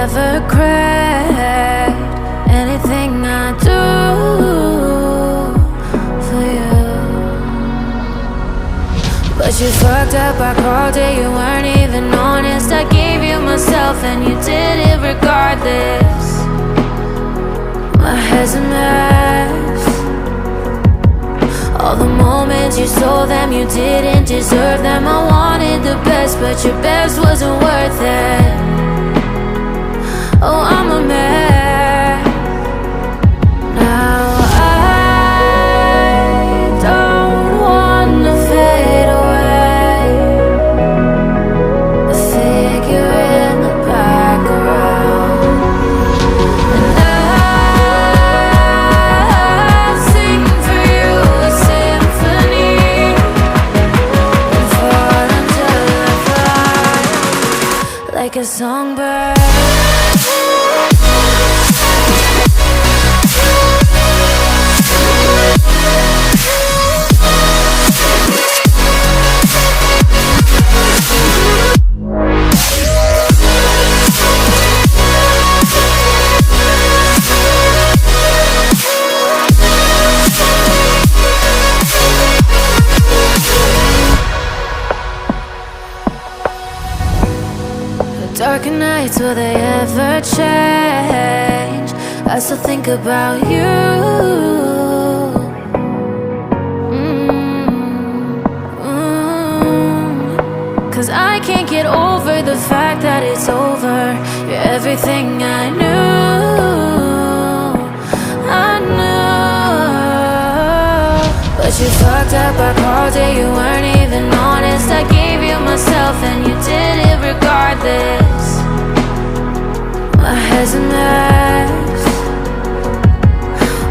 ever cried. Anything I do for you, but you fucked up. I called it, you weren't even honest. I gave you myself and you did it regardless. My head's a mess. All the moments you stole them, you didn't deserve them. I wanted the best, but your best wasn't worth it. Oh, I'm a mess. Now I don't wanna fade away. A figure in the background, and I sing for you a symphony, and fall until I fly like a songbird. Darker nights, will they ever change? I still think about you. Cause I can't get over the fact that it's over. You're everything I knew. But you fucked up, I called it, you weren't even honest. I gave you myself and you did it regardless. My head's a mess.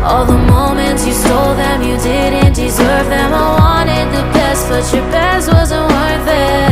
All the moments you stole them, you didn't deserve them. I wanted the best, but your best wasn't worth it.